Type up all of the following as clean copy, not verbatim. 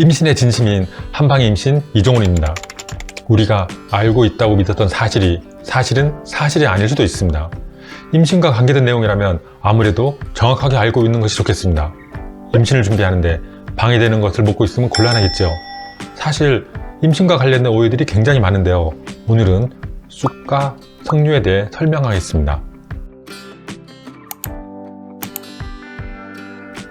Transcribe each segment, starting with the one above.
임신의 진심인 한방의 임신 이종훈입니다. 우리가 알고 있다고 믿었던 사실은 사실이 아닐 수도 있습니다. 임신과 관계된 내용이라면 아무래도 정확하게 알고 있는 것이 좋겠습니다. 임신을 준비하는데 방해되는 것을 먹고 있으면 곤란하겠죠. 사실 임신과 관련된 오해들이 굉장히 많은데요. 오늘은 쑥과 석류에 대해 설명하겠습니다.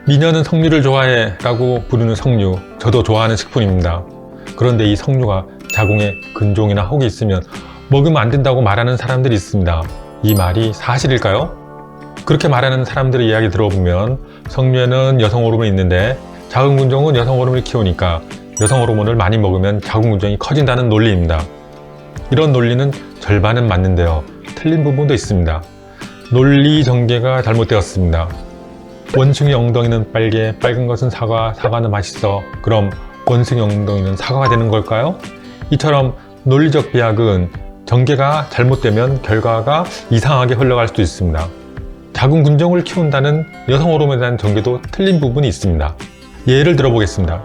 미녀는 석류를 좋아해 라고 부르는 석류, 저도 좋아하는 식품입니다. 그런데 이 석류가 자궁에 근종이나 혹이 있으면 먹으면 안 된다고 말하는 사람들이 있습니다. 이 말이 사실일까요? 그렇게 말하는 사람들의 이야기 들어보면 석류에는 여성 호르몬이 있는데 자궁 근종은 여성 호르몬을 키우니까 여성 호르몬을 많이 먹으면 자궁 근종이 커진다는 논리입니다. 이런 논리는 절반은 맞는데요. 틀린 부분도 있습니다. 논리 전개가 잘못되었습니다. 원숭이 엉덩이는 빨개, 빨간 것은 사과, 사과는 맛있어. 그럼 원숭이 엉덩이는 사과가 되는 걸까요? 이처럼 논리적 비약은 전개가 잘못되면 결과가 이상하게 흘러갈 수도 있습니다. 자궁 근종을 키운다는 여성 호르몬에 대한 전개도 틀린 부분이 있습니다. 예를 들어보겠습니다.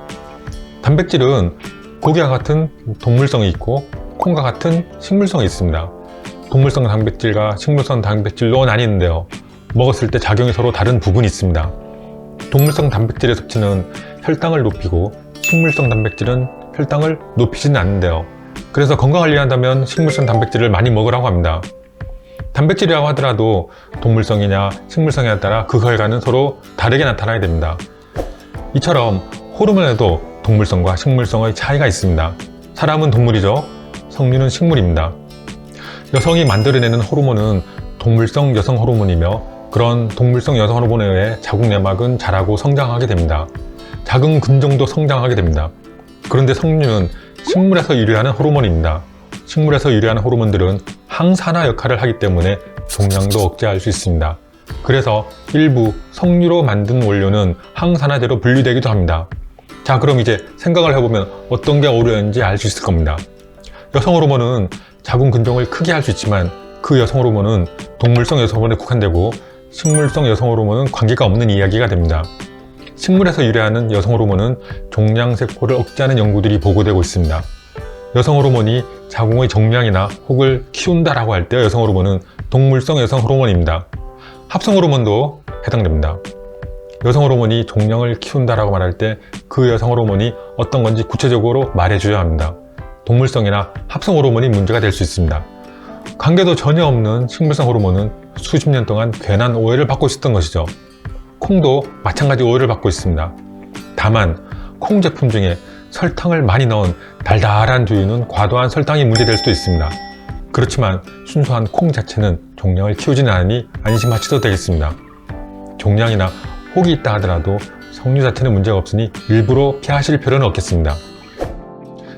단백질은 고기와 같은 동물성이 있고 콩과 같은 식물성이 있습니다. 동물성 단백질과 식물성 단백질로 나뉘는데요. 먹었을 때 작용이 서로 다른 부분이 있습니다. 동물성 단백질의 섭취는 혈당을 높이고 식물성 단백질은 혈당을 높이지는 않는데요. 그래서 건강관리를 한다면 식물성 단백질을 많이 먹으라고 합니다. 단백질이라고 하더라도 동물성이냐 식물성에 따라 그 결과는 서로 다르게 나타나야 됩니다. 이처럼 호르몬에도 동물성과 식물성의 차이가 있습니다. 사람은 동물이죠. 석류는 식물입니다. 여성이 만들어내는 호르몬은 동물성 여성 호르몬이며 그런 동물성 여성 호르몬에 의해 자궁 내막은 자라고 성장하게 됩니다. 자궁 근종도 성장하게 됩니다. 그런데 석류는 식물에서 유래하는 호르몬입니다. 식물에서 유래하는 호르몬들은 항산화 역할을 하기 때문에 종양도 억제할 수 있습니다. 그래서 일부 석류로 만든 원료는 항산화제로 분류되기도 합니다. 자, 그럼 이제 생각을 해보면 어떤 게 옳은지 알 수 있을 겁니다. 여성 호르몬은 자궁 근종을 크게 할 수 있지만 그 여성 호르몬은 동물성 여성 호르몬에 국한되고 식물성 여성 호르몬은 관계가 없는 이야기가 됩니다. 식물에서 유래하는 여성 호르몬은 종양세포를 억제하는 연구들이 보고되고 있습니다. 여성 호르몬이 자궁의 정량이나 혹을 키운다라고 할 때 여성 호르몬은 동물성 여성 호르몬입니다. 합성 호르몬도 해당됩니다. 여성 호르몬이 종양을 키운다라고 말할 때 그 여성 호르몬이 어떤 건지 구체적으로 말해줘야 합니다. 동물성이나 합성 호르몬이 문제가 될 수 있습니다. 관계도 전혀 없는 식물성 호르몬은 수십 년 동안 괜한 오해를 받고 있었던 것이죠. 콩도 마찬가지 오해를 받고 있습니다. 다만 콩 제품 중에 설탕을 많이 넣은 달달한 두유는 과도한 설탕이 문제될 수도 있습니다. 그렇지만 순수한 콩 자체는 종양을 키우지는 않으니 안심하셔도 되겠습니다. 종양이나 혹이 있다 하더라도 석류 자체는 문제가 없으니 일부러 피하실 필요는 없겠습니다.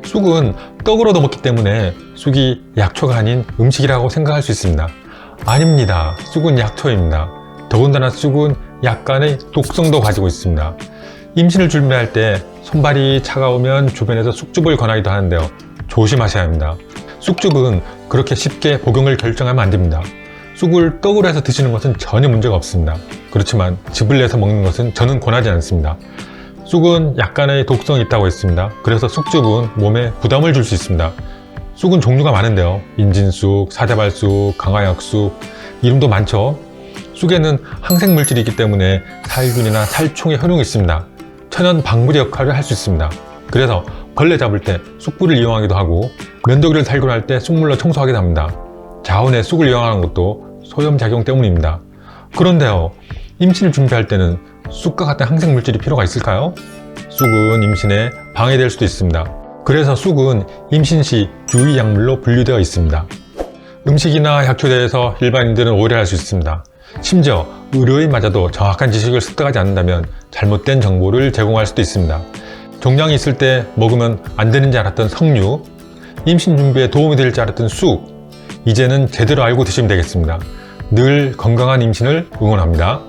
쑥은 떡으로도 먹기 때문에 쑥이 약초가 아닌 음식이라고 생각할 수 있습니다. 아닙니다. 쑥은 약초입니다. 더군다나 쑥은 약간의 독성도 가지고 있습니다. 임신을 준비할 때 손발이 차가우면 주변에서 쑥즙을 권하기도 하는데요. 조심하셔야 합니다. 쑥즙은 그렇게 쉽게 복용을 결정하면 안 됩니다. 쑥을 떡으로 해서 드시는 것은 전혀 문제가 없습니다. 그렇지만 즙을 내서 먹는 것은 저는 권하지 않습니다. 쑥은 약간의 독성이 있다고 했습니다. 그래서 쑥즙은 몸에 부담을 줄 수 있습니다. 쑥은 종류가 많은데요. 인진쑥, 사자발쑥, 강화약쑥, 이름도 많죠. 쑥에는 항생물질이 있기 때문에 살균이나 살충의 효능이 있습니다. 천연 방부제 역할을 할 수 있습니다. 그래서 벌레 잡을 때 쑥불을 이용하기도 하고 면도기를 살균할 때 쑥물로 청소하기도 합니다. 자원에 쑥을 이용하는 것도 소염작용 때문입니다. 그런데요, 임신을 준비할 때는 쑥과 같은 항생물질이 필요가 있을까요? 쑥은 임신에 방해될 수도 있습니다. 그래서 쑥은 임신 시 유의약물로 분류되어 있습니다. 음식이나 약초에 대해서 일반인들은 오해를 할 수 있습니다. 심지어 의료인마저도 정확한 지식을 습득하지 않는다면 잘못된 정보를 제공할 수도 있습니다. 종양이 있을 때 먹으면 안 되는지 알았던 석류, 임신 준비에 도움이 될 줄 알았던 쑥, 이제는 제대로 알고 드시면 되겠습니다. 늘 건강한 임신을 응원합니다.